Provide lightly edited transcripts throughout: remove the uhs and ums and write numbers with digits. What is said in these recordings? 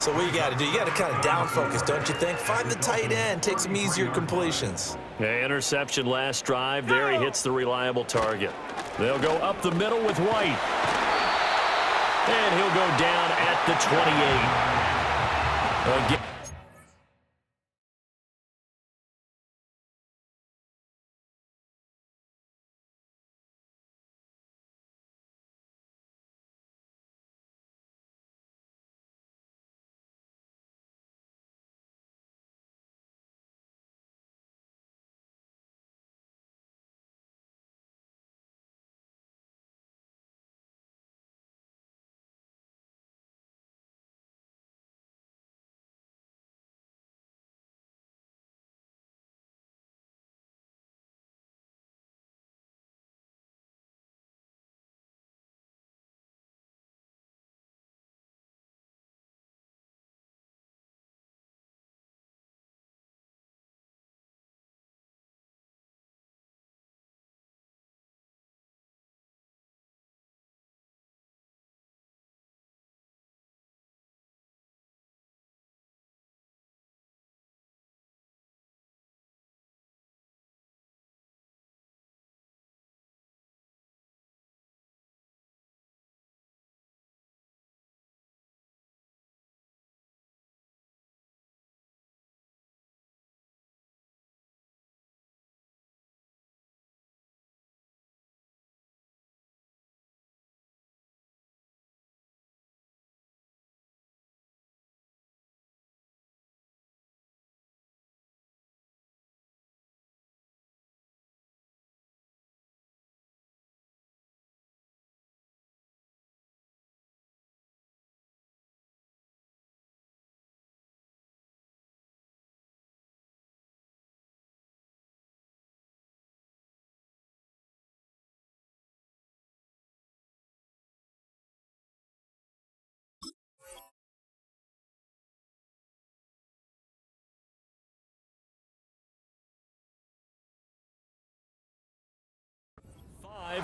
So what you got to do, you got to kind of down focus, don't you think? Find the tight end, take some easier completions. Yeah, interception last drive. There he hits the reliable target. They'll go up the middle with White. And he'll go down at the 28. Again.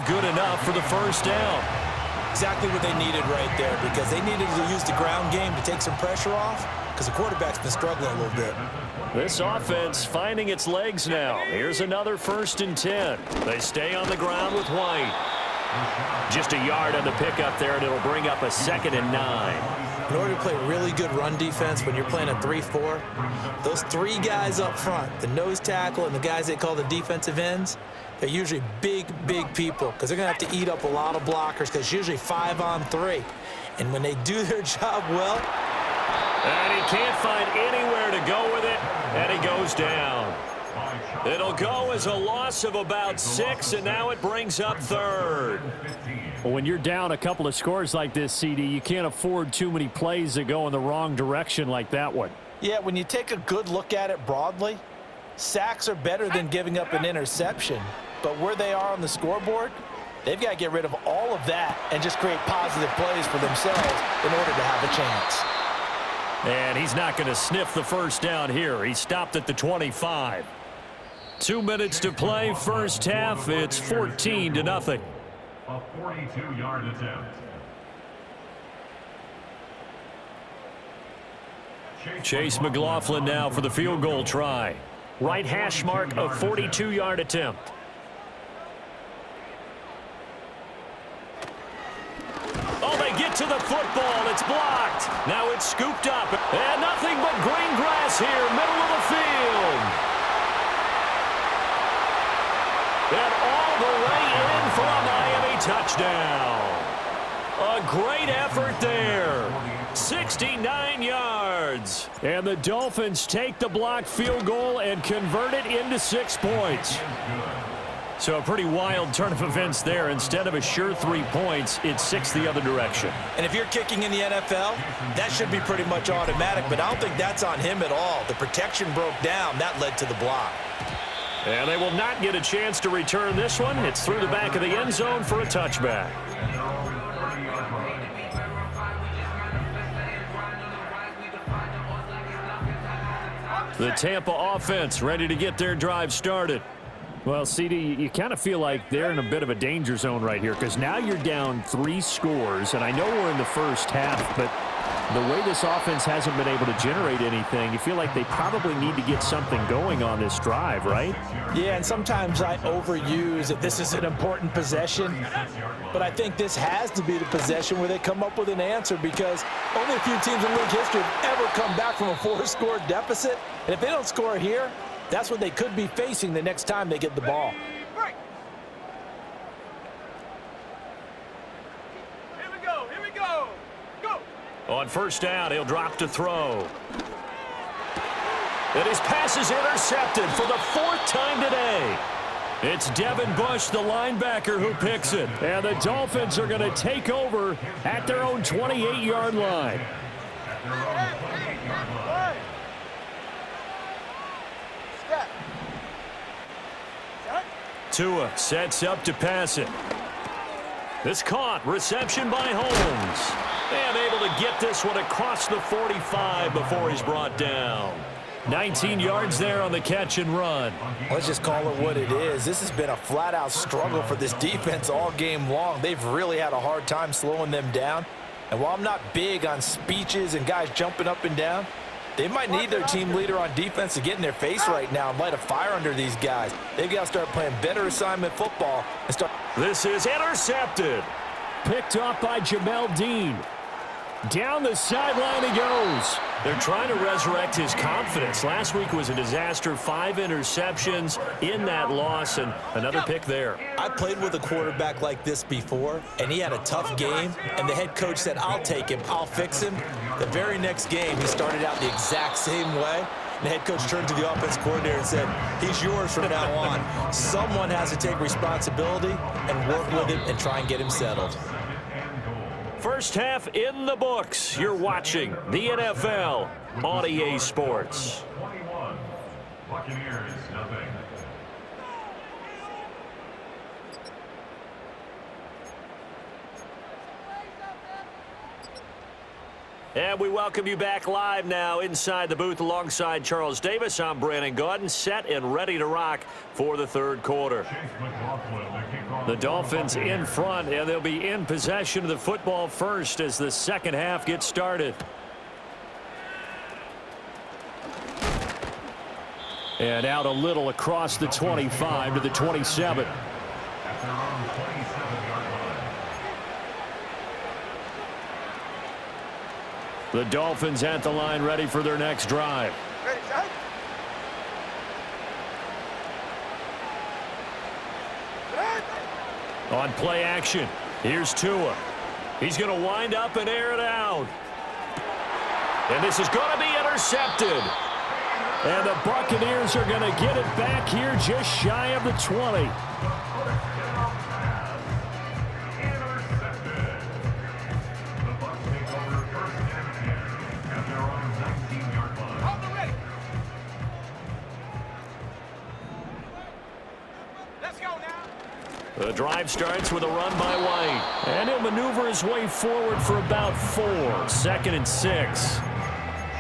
Good enough for the first down. Exactly what they needed right there, because they needed to use the ground game to take some pressure off, because the quarterback's been struggling a little bit. This offense finding its legs now. Here's another 1st and 10. They stay on the ground with White. Just a yard on the pickup there, and it'll bring up a 2nd and 9. In order to play really good run defense when you're playing a 3-4, those 3 guys up front, the nose tackle and the guys they call the defensive ends, they're usually big, big people, because they're going to have to eat up a lot of blockers, because it's usually 5-on-3. And when they do their job well... And he can't find anywhere to go with it, and he goes down. It'll go as a loss of about 6, and now it brings up 3rd. Well, when you're down a couple of scores like this, CD, you can't afford too many plays that go in the wrong direction like that one. Yeah, when you take a good look at it broadly, sacks are better than giving up an interception. But where they are on the scoreboard, they've got to get rid of all of that and just create positive plays for themselves in order to have a chance. And he's not going to sniff the first down here. He stopped at the 25. 2 minutes to play, first half. It's 14-0. A 42-yard attempt. Chase McLaughlin now for the field goal try. Right hash mark, a 42-yard attempt. Oh, they get to the football. It's blocked. Now it's scooped up. And nothing but green grass here, middle of the field. And all the way in for a Miami touchdown. A great effort there. 69 yards. And the Dolphins take the blocked field goal and convert it into 6 points. So a pretty wild turn of events there. Instead of a sure 3 points, it's 6 the other direction. And if you're kicking in the NFL, that should be pretty much automatic, but I don't think that's on him at all. The protection broke down. That led to the block. And they will not get a chance to return this one. It's through the back of the end zone for a touchback. The Tampa offense ready to get their drive started. Well, CD, you kind of feel like they're in a bit of a danger zone right here, because now you're down 3 scores, and I know we're in the first half, but The way this offense hasn't been able to generate anything, you feel like they probably need to get something going on this drive, right? Yeah, and sometimes I overuse that this is an important possession, but I think this has to be the possession where they come up with an answer, because only a few teams in league history have ever come back from a 4-score deficit, and if they don't score here, that's what they could be facing the next time they get the ball. On first down, he'll drop to throw. And his pass is intercepted for the 4th time today. It's Devin Bush, the linebacker, who picks it. And the Dolphins are going to take over at their own 28-yard line. Tua sets up to pass it. This caught. Reception by Holmes. And able to get this one across the 45 before he's brought down. 19 yards there on the catch and run. Let's just call it what it is. This has been a flat-out struggle for this defense all game long. They've really had a hard time slowing them down. And while I'm not big on speeches and guys jumping up and down, they might need their team leader on defense to get in their face right now and light a fire under these guys. They've got to start playing better assignment football and start. This is intercepted. Picked off by Jamel Dean. Down the sideline he goes. They're trying to resurrect his confidence. Last week was a disaster. 5 interceptions in that loss, and another pick there. I played with a quarterback like this before, and he had a tough game, and the head coach said, I'll take him, I'll fix him. The very next game, he started out the exact same way. And the head coach turned to the offense coordinator and said, he's yours from now on. Someone has to take responsibility and work with him and try and get him settled. First half in the books. You're watching the NFL on EA Sports. 21, Buccaneers, nothing. And we welcome you back live now inside the booth alongside Charles Davis. I'm Brandon Gaudin, set and ready to rock for the third quarter. The Dolphins in front, and they'll be in possession of the football first as the second half gets started. And out a little across the 25 to the 27. The Dolphins at the line, ready for their next drive. Ready, set. On play action, here's Tua. He's going to wind up and air it out. And this is going to be intercepted. And the Buccaneers are going to get it back here just shy of the 20. The drive starts with a run by White. And he'll maneuver his way forward for about 4. 2nd and 6.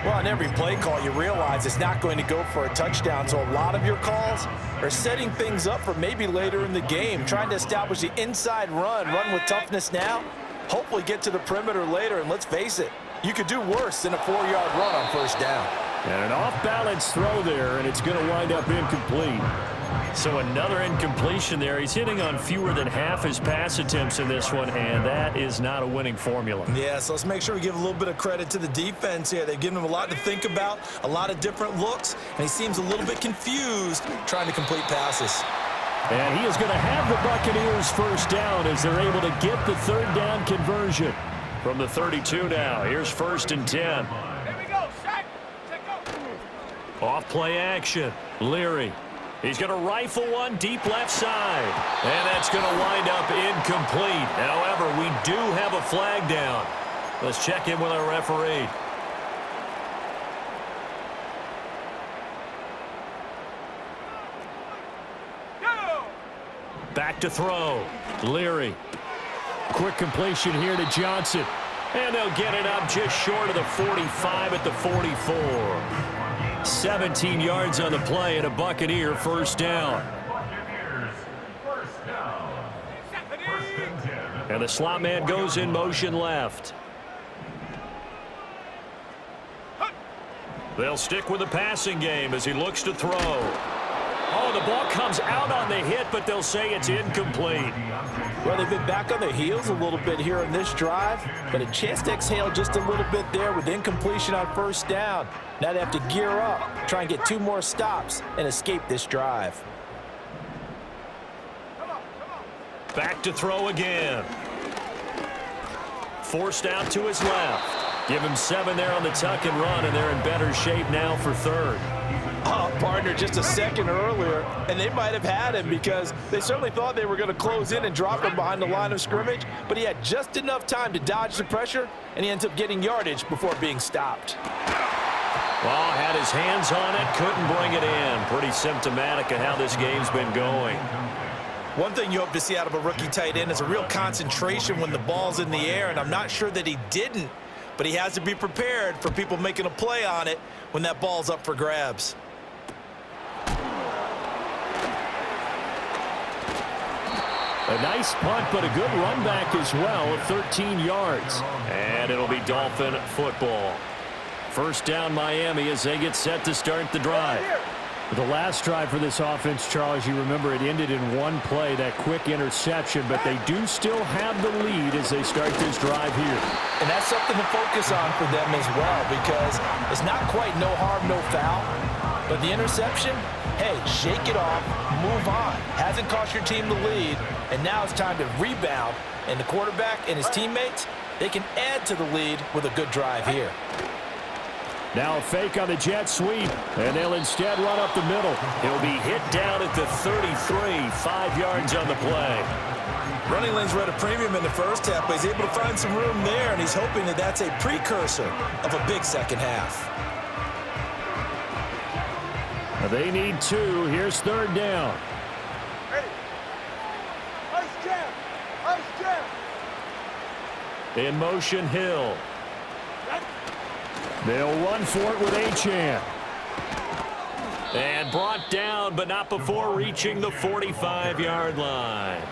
Well, on every play call, you realize it's not going to go for a touchdown. So a lot of your calls are setting things up for maybe later in the game, trying to establish the inside run with toughness now, hopefully get to the perimeter later. And let's face it, you could do worse than a 4-yard run on first down. And an off-balance throw there, and it's going to wind up incomplete. So another incompletion there. He's hitting on fewer than half his pass attempts in this one, and that is not a winning formula. Yeah, so let's make sure we give a little bit of credit to the defense here. They've given him a lot to think about, a lot of different looks, and he seems a little bit confused trying to complete passes. And he is going to have the Buccaneers first down as they're able to get the third down conversion. From the 32 now, here's 1st and 10. Here we go, Shaq. Go. Off play action, Leary. He's going to rifle one deep left side. And that's going to wind up incomplete. However, we do have a flag down. Let's check in with our referee. Go. Back to throw. Leary. Quick completion here to Johnson. And they'll get it up just short of the 45 at the 44. 17 yards on the play and a Buccaneer first down. And the slot man goes in motion left. They'll stick with the passing game as he looks to throw. Oh, the ball comes out on the hit, but they'll say it's incomplete. Well, they've been back on their heels a little bit here in this drive, but a chance to exhale just a little bit there with incompletion on first down. Now they have to gear up, try and get 2 more stops, and escape this drive. Back to throw again. Forced out to his left. Give him 7 there on the tuck and run, and they're in better shape now for third. Oh, partner, just a second earlier, and they might have had him because they certainly thought they were going to close in and drop him behind the line of scrimmage, but he had just enough time to dodge the pressure, and he ends up getting yardage before being stopped. Well, had his hands on it, couldn't bring it in. Pretty symptomatic of how this game's been going. One thing you hope to see out of a rookie tight end is a real concentration when the ball's in the air, and I'm not sure that he didn't, but he has to be prepared for people making a play on it when that ball's up for grabs. A nice punt, but a good run back as well of 13 yards. And it'll be Dolphin football. First down Miami as they get set to start the drive. The last drive for this offense, Charles, you remember it ended in one play, that quick interception, but they do still have the lead as they start this drive here. And that's something to focus on for them as well because it's not quite no harm, no foul, but the interception, hey, shake it off, move on. Hasn't cost your team the lead, and now it's time to rebound, and the quarterback and his teammates, they can add to the lead with a good drive here. Now a fake on the jet sweep, and they'll instead run up the middle. He'll be hit down at the 33, 5 yards on the play. Running lanes were at a premium in the first half, but he's able to find some room there, and he's hoping that that's a precursor of a big second half. They need 2. Here's third down. Ready. Ice jam. Ice jam. In motion, Hill. They'll run for it with Achane. And brought down, but not before reaching the 45-yard line.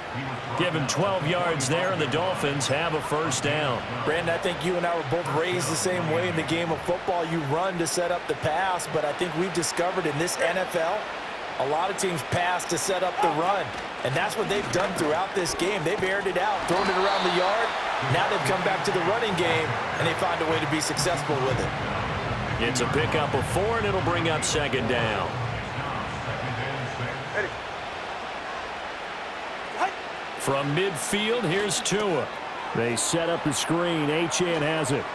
Give him 12 yards there, and the Dolphins have a first down. Brandon, I think you and I were both raised the same way in the game of football. You run to set up the pass, but I think we've discovered in this NFL, a lot of teams pass to set up the run. And that's what they've done throughout this game. They've aired it out, thrown it around the yard. Now they've come back to the running game, and they find a way to be successful with it. It's a pickup of 4, and it'll bring up second down. Ready. From midfield, here's Tua. They set up the screen. Achane has it.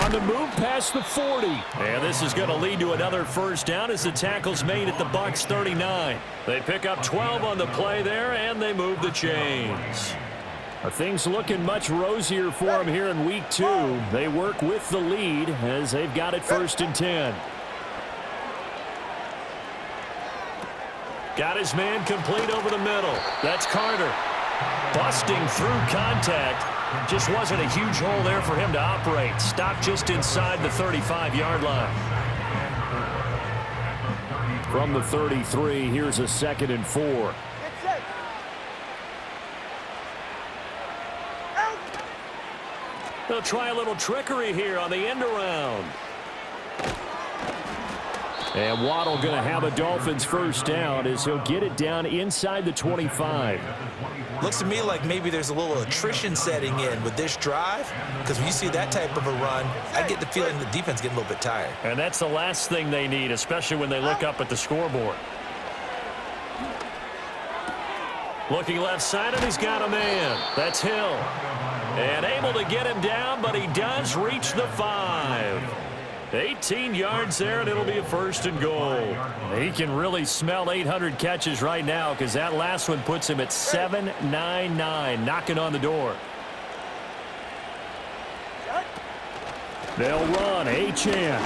On the move past the 40. And this is going to lead to another first down as the tackle's made at the Bucs 39. They pick up 12 on the play there, and they move the chains. Things looking much rosier for them here in week 2. They work with the lead as they've got it 1st and 10. Got his man complete over the middle. That's Carter. Busting through contact. Just wasn't a huge hole there for him to operate. Stopped just inside the 35-yard line. From the 33, here's a 2nd and 4. They'll try a little trickery here on the end around. And Waddle going to have a Dolphins first down as he'll get it down inside the 25. Looks to me like maybe there's a little attrition setting in with this drive, because when you see that type of a run, I get the feeling the defense getting a little bit tired. And that's the last thing they need, especially when they look up at the scoreboard. Looking left side, and he's got a man. That's Hill. And able to get him down, but he does reach the 5. 18 yards there, and it'll be a 1st and goal. He can really smell 800 catches right now because that last one puts him at 799, knocking on the door. They'll run. Achane.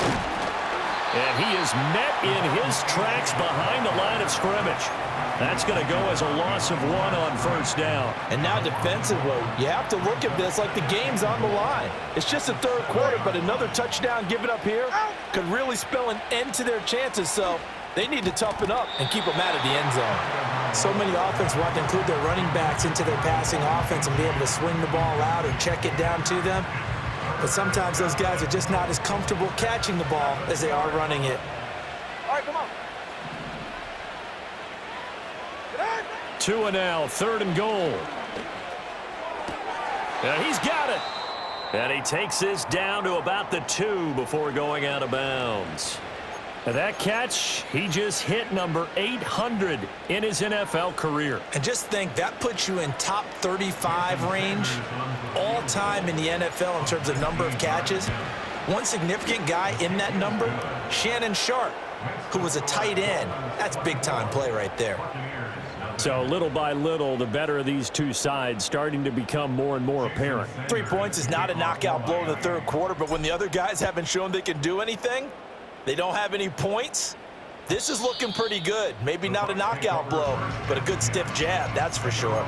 And he is met in his tracks behind the line of scrimmage. That's going to go as a loss of 1 on first down. And now defensively, you have to look at this like the game's on the line. It's just the 3rd quarter, but another touchdown given up here could really spell an end to their chances. So they need to toughen up and keep them out of the end zone. So many offenses want to include their running backs into their passing offense and be able to swing the ball out or check it down to them. But sometimes those guys are just not as comfortable catching the ball as they are running it. All right, come on. Get in. 2 and now, 3rd and goal. And he's got it. And he takes this down to about the 2 before going out of bounds. And that catch, he just hit number 800 in his NFL career. And just think, that puts you in top 35 range all time in the NFL in terms of number of catches. One significant guy in that number, Shannon Sharp, who was a tight end. That's big-time play right there. So little by little, the better of these two sides starting to become more and more apparent. 3 points is not a knockout blow in the third quarter, but when the other guys haven't shown they can do anything, they don't have any points, this is looking pretty good. Maybe not a knockout blow, but a good stiff jab, that's for sure.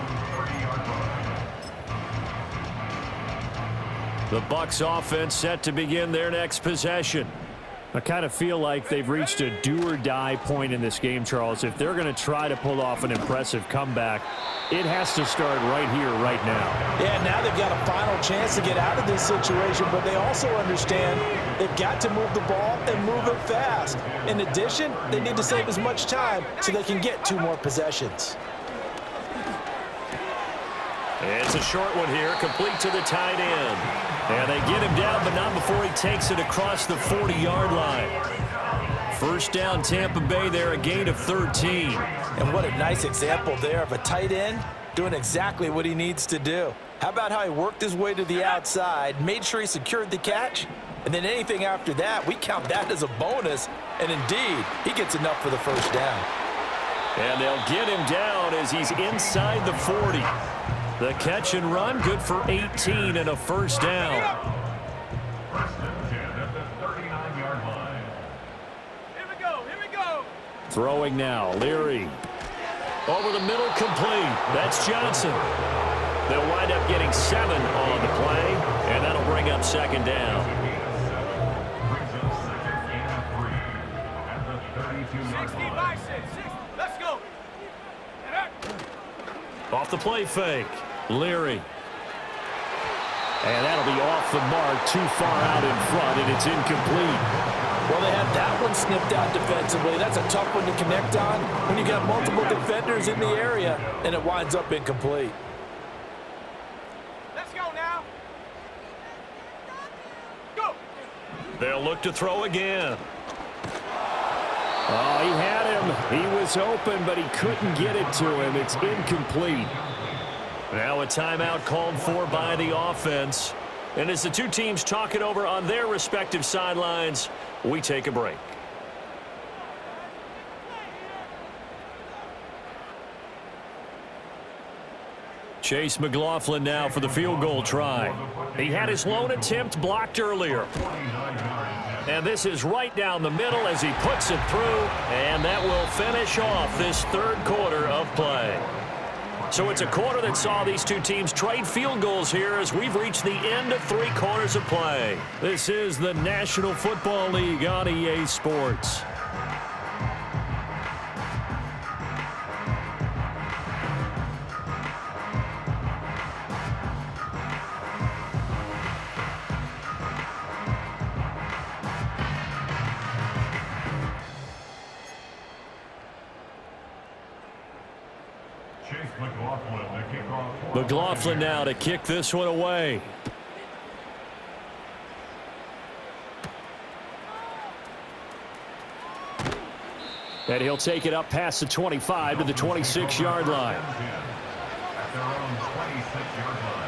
The Bucs offense set to begin their next possession. I kind of feel like they've reached a do-or-die point in this game, Charles. If they're going to try to pull off an impressive comeback, it has to start right here, right now. Yeah, now they've got a final chance to get out of this situation, but they also understand they've got to move the ball and move it fast. In addition, they need to save as much time so they can get 2 more possessions. It's a short one here, complete to the tight end. And they get him down, but not before he takes it across the 40-yard line. First down, Tampa Bay there, a gain of 13. And what a nice example there of a tight end doing exactly what he needs to do. How about how he worked his way to the outside, made sure he secured the catch, and then anything after that, we count that as a bonus. And indeed, he gets enough for the first down. And they'll get him down as he's inside the 40. The catch and run, good for 18 and a first down. First and 10 at the 39-yard line. Here we go. Here we go. Throwing now, Leary. Over the middle, complete. That's Johnson. They'll wind up getting 7 on the play, and that'll bring up second down. Brings up second and 3 at the 32-yard 60 line. by 6. Let's go. Get up. Off the play fake. Leary. And that'll be off the mark, too far out in front, and it's incomplete. Well, they had that one snipped out defensively. That's a tough one to connect on when you got multiple defenders in the area, and it winds up incomplete. Let's go now. Go. They'll look to throw again. Oh, he had him. He was open, but he couldn't get it to him. It's incomplete. Now a timeout called for by the offense. And as the two teams talk it over on their respective sidelines, we take a break. Chase McLaughlin now for the field goal try. He had his lone attempt blocked earlier. And this is right down the middle as he puts it through, and that will finish off this third quarter of play. So it's a quarter that saw these two teams trade field goals here as we've reached the end of 3 quarters of play. This is the National Football League on EA Sports. McLaughlin now to kick this one away. And he'll take it up past the 25 to the 26-yard line. At their own 26-yard line.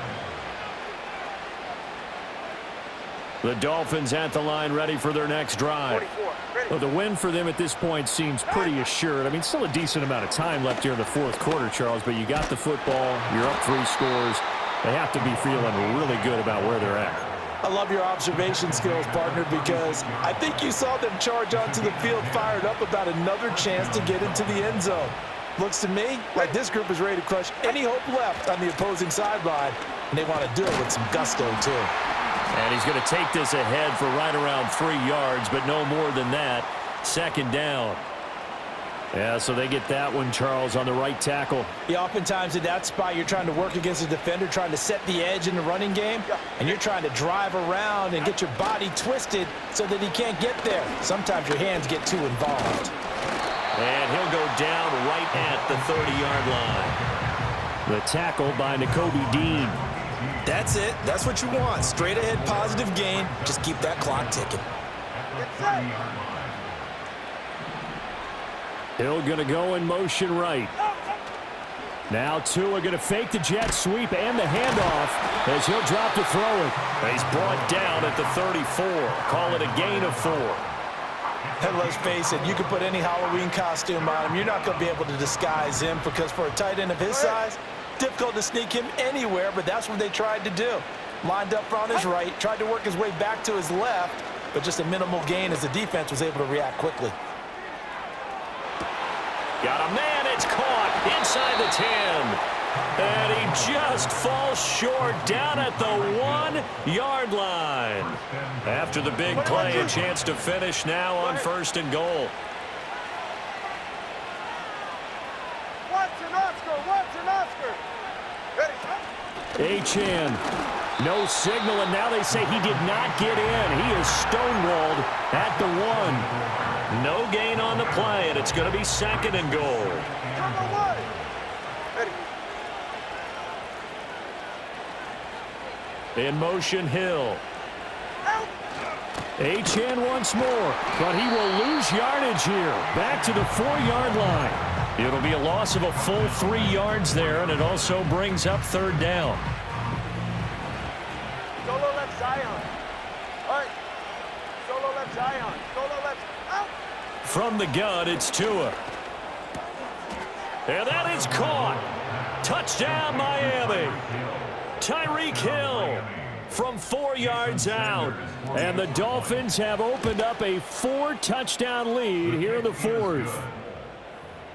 The Dolphins at the line ready for their next drive. 44. Ready. Well, the win for them at this point seems pretty assured. I mean, still a decent amount of time left here in the fourth quarter, Charles, but you got the football, you're up 3 scores. They have to be feeling really good about where they're at. I love your observation skills, partner, because I think you saw them charge onto the field fired up about another chance to get into the end zone. Looks to me like this group is ready to crush any hope left on the opposing sideline, and they want to do it with some gusto, too. And he's going to take this ahead for right around 3 yards, but no more than that. Second down. Yeah, so they get that one, Charles, on the right tackle. Yeah, oftentimes in that spot, you're trying to work against a defender, trying to set the edge in the running game, and you're trying to drive around and get your body twisted so that he can't get there. Sometimes your hands get too involved. And he'll go down right at the 30-yard line. The tackle by Nakobe Dean. That's it. That's what you want. Straight ahead, positive gain. Just keep that clock ticking. Hill going to go in motion right. Now Tua going to fake the jet sweep and the handoff as he'll drop to throw it. He's brought down at the 34. Call it a gain of 4. And let's face it, you can put any Halloween costume on him. You're not going to be able to disguise him because for a tight end of his size, difficult to sneak him anywhere, but that's what they tried to do. Lined up on his right, tried to work his way back to his left, but just a minimal gain as the defense was able to react quickly. Got a man, it's caught inside the 10. And he just falls short down at the 1-yard line. After the big play, a chance to finish now on 1st and goal. Watson, Oscar. Ready, Achane, no signal, and now they say he did not get in. He is stonewalled at the 1. No gain on the play, and it's going to be 2nd and goal. In motion, Hill. Achane once more, but he will lose yardage here. Back to the 4-yard line. It'll be a loss of a full 3 yards there, and it also brings up 3rd down. Solo left Zion. All right. Solo left Zion. Solo left. Out. From the gun, it's Tua. And that is caught. Touchdown, Miami. Tyreek Hill from 4 yards out. And the Dolphins have opened up a 4-touchdown lead here in the 4th.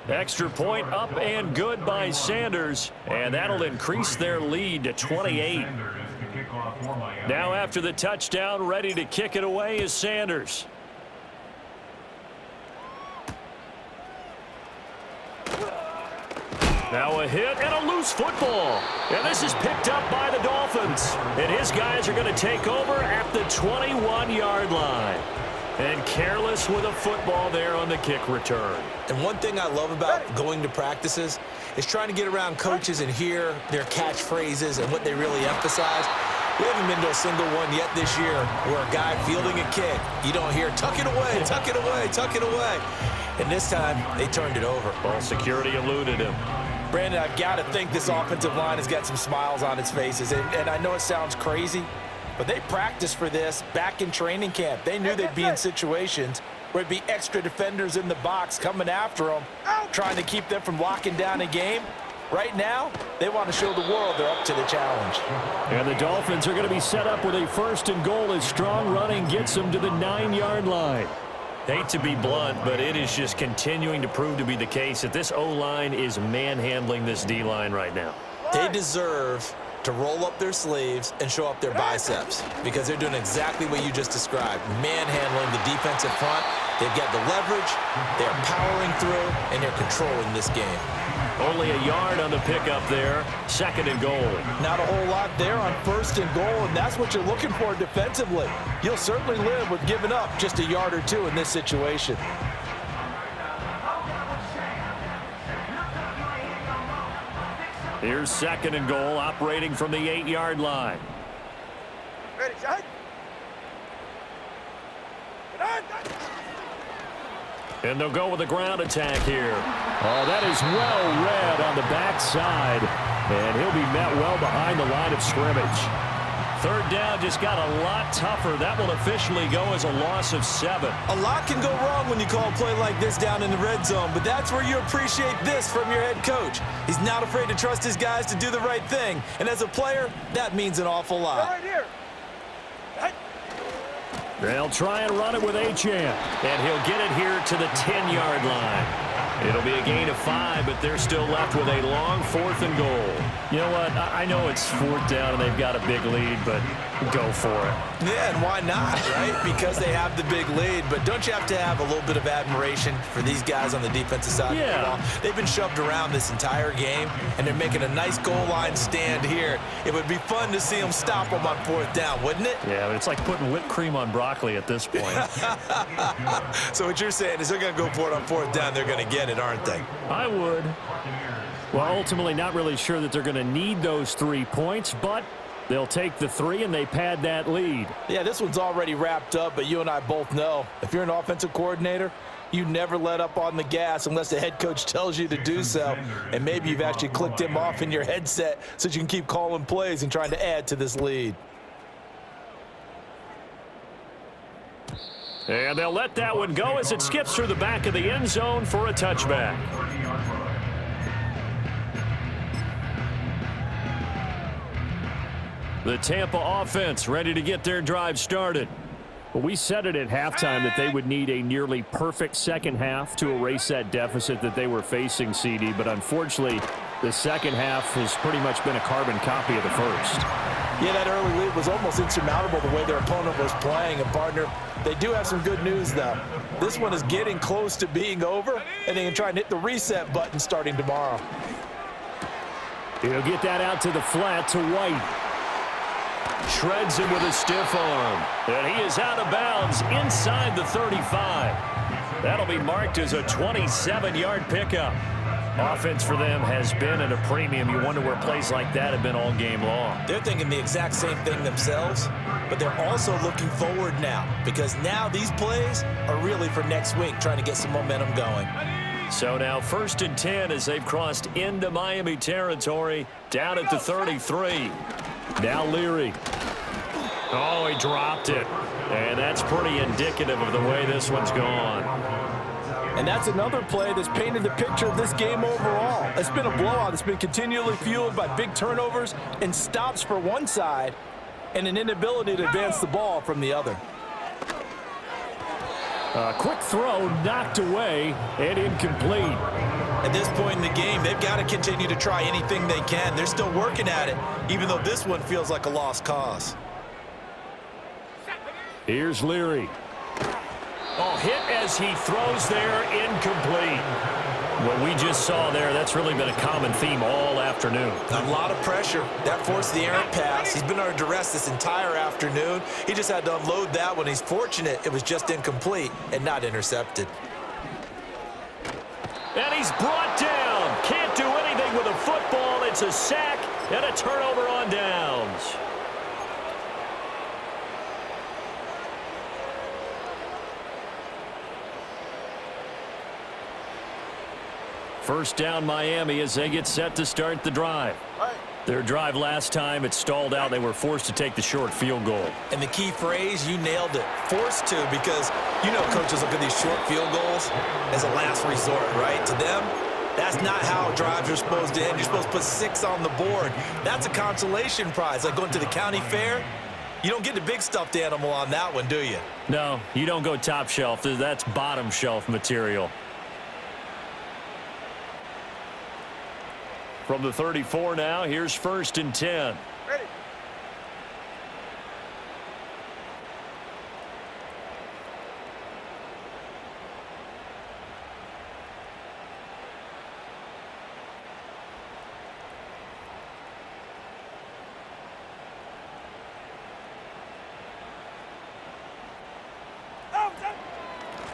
Extra point up and good by Sanders, and that'll increase their lead to 28. Now after the touchdown, ready to kick it away is Sanders. Now a hit and a loose football. And this is picked up by the Dolphins. And his guys are going to take over at the 21-yard line. And careless with a football there on the kick return. And one thing I love about going to practices is trying to get around coaches and hear their catchphrases and what they really emphasize. We haven't been to a single one yet this year where a guy fielding a kick, you don't hear, tuck it away, tuck it away, tuck it away. And this time, they turned it over. Ball security eluded him. Brandon, I've got to think this offensive line has got some smiles on its faces. And I know it sounds crazy, but they practiced for this back in training camp. They knew they'd be in situations where it'd be extra defenders in the box coming after them, trying to keep them from locking down a game. Right now, they want to show the world they're up to the challenge. And the Dolphins are going to be set up with a 1st and goal as strong running gets them to the 9-yard line. Hate to be blunt, but it is just continuing to prove to be the case that this O-line is manhandling this D-line right now. They deserve to roll up their sleeves and show up their biceps because they're doing exactly what you just described, manhandling the defensive front. They've got the leverage, they're powering through, and they're controlling this game. Only a yard on the pickup there, 2nd and goal. Not a whole lot there on 1st and goal, and that's what you're looking for defensively. You'll certainly live with giving up just a yard or two in this situation. Here's 2nd and goal, operating from the 8-yard line. Ready, shot. And they'll go with a ground attack here. Oh, that is well read on the backside. And he'll be met well behind the line of scrimmage. 3rd down just got a lot tougher. That will officially go as a loss of 7. A lot can go wrong when you call a play like this down in the red zone, but that's where you appreciate this from your head coach. He's not afraid to trust his guys to do the right thing. And as a player, that means an awful lot. Right here. They'll try and run it with Achane. And he'll get it here to the 10-yard line. It'll be a gain of 5, but they're still left with a long 4th and goal. You know what? I know it's 4th down and they've got a big lead, but go for it. Yeah, and why not, right? Because they have the big lead. But don't you have to have a little bit of admiration for these guys on the defensive side of the ball? They've been shoved around this entire game, and they're making a nice goal line stand here. It would be fun to see them stop them on 4th down, wouldn't it? Yeah, but it's like putting whipped cream on broccoli at this point. So what you're saying is they're going to go for it on 4th down. They're going to get it, aren't they? I would. Well, ultimately not really sure that they're going to need those 3 points, but they'll take the 3 and they pad that lead. Yeah, this one's already wrapped up, but you and I both know if you're an offensive coordinator, you never let up on the gas unless the head coach tells you to do so. And maybe you've actually clicked him off in your headset so you can keep calling plays and trying to add to this lead. And they'll let that one go as it skips through the back of the end zone for a touchback. The Tampa offense ready to get their drive started. Well, we said it at halftime that they would need a nearly perfect second half to erase that deficit that they were facing, CD. But unfortunately, the second half has pretty much been a carbon copy of the first. Yeah, that early lead was almost insurmountable the way their opponent was playing. And, partner, they do have some good news, though. This one is getting close to being over, and they can try and hit the reset button starting tomorrow. He'll get that out to the flat to White. Shreds him with a stiff arm. And he is out of bounds inside the 35. That'll be marked as a 27-yard pickup. Offense for them has been at a premium. You wonder where plays like that have been all game long. They're thinking the exact same thing themselves, but they're also looking forward now because now these plays are really for next week, trying to get some momentum going. So now 1st and 10 as they've crossed into Miami territory down at the 33. Now Leary. Oh, he dropped it. And that's pretty indicative of the way this one's gone. And that's another play that's painted the picture of this game overall. It's been a blowout. It's been continually fueled by big turnovers and stops for one side and an inability to advance the ball from the other. A quick throw knocked away and incomplete. At this point in the game, they've got to continue to try anything they can. They're still working at it, even though this one feels like a lost cause. Here's Leary. Oh, hit as he throws there, incomplete. What we just saw there, that's really been a common theme all afternoon. A lot of pressure. That forced the errant pass. He's been under duress this entire afternoon. He just had to unload that one. He's fortunate it was just incomplete and not intercepted. And he's brought down. Can't do anything with a football. It's a sack and a turnover on downs. First down Miami as they get set to start the drive. Their drive last time, it stalled out. They were forced to take the short field goal. And the key phrase, you nailed it, forced to, because you know coaches look at these short field goals as a last resort, right? To them, that's not how drives are supposed to end. You're supposed to put 6 on the board. That's a consolation prize, like going to the county fair. You don't get the big stuffed animal on that one, do you? No, you don't go top shelf. That's bottom shelf material. From the 34 now, here's 1st and 10. Ready.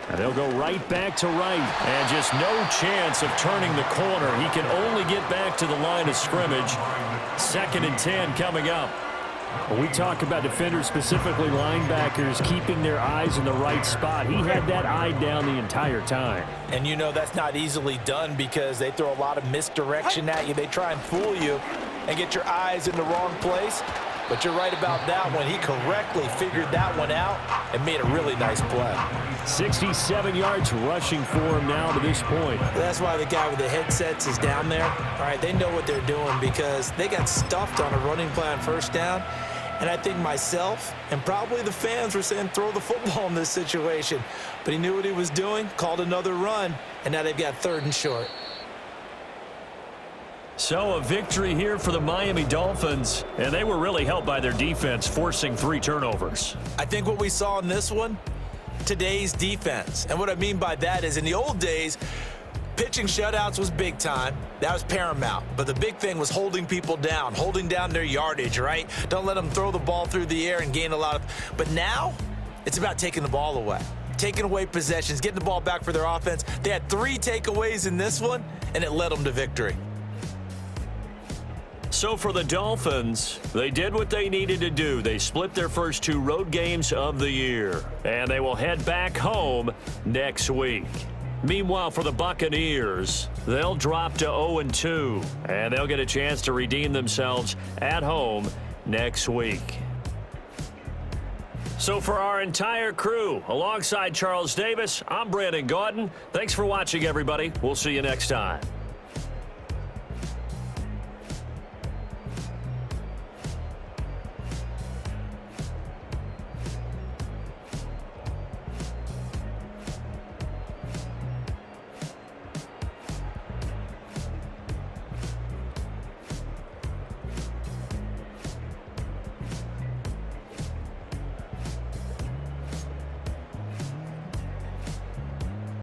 And they'll go right back to right. And just no chance of turning the corner. He can only get back to the line of scrimmage. 2nd and 10 coming up. When we talk about defenders, specifically linebackers, keeping their eyes in the right spot, he had that eye down the entire time. And you know that's not easily done because they throw a lot of misdirection at you. They try and fool you and get your eyes in the wrong place. But you're right about that one. He correctly figured that one out and made a really nice play. 67 yards rushing for him now to this point. That's why the guy with the headsets is down there. All right, they know what they're doing because they got stuffed on a running play on 1st down. And I think myself and probably the fans were saying throw the football in this situation. But he knew what he was doing, called another run, and now they've got 3rd and short. So a victory here for the Miami Dolphins, and they were really helped by their defense, forcing 3 turnovers. I think what we saw in this one, today's defense. And what I mean by that is in the old days, pitching shutouts was big time. That was paramount. But the big thing was holding people down, holding down their yardage, right? Don't let them throw the ball through the air and gain a lot of. But now it's about taking the ball away, taking away possessions, getting the ball back for their offense. They had 3 takeaways in this one, and it led them to victory. So for the Dolphins, they did what they needed to do. They split their first 2 road games of the year, and they will head back home next week. Meanwhile, for the Buccaneers, they'll drop to 0-2, and they'll get a chance to redeem themselves at home next week. So for our entire crew, alongside Charles Davis, I'm Brandon Gaudin. Thanks for watching, everybody. We'll see you next time.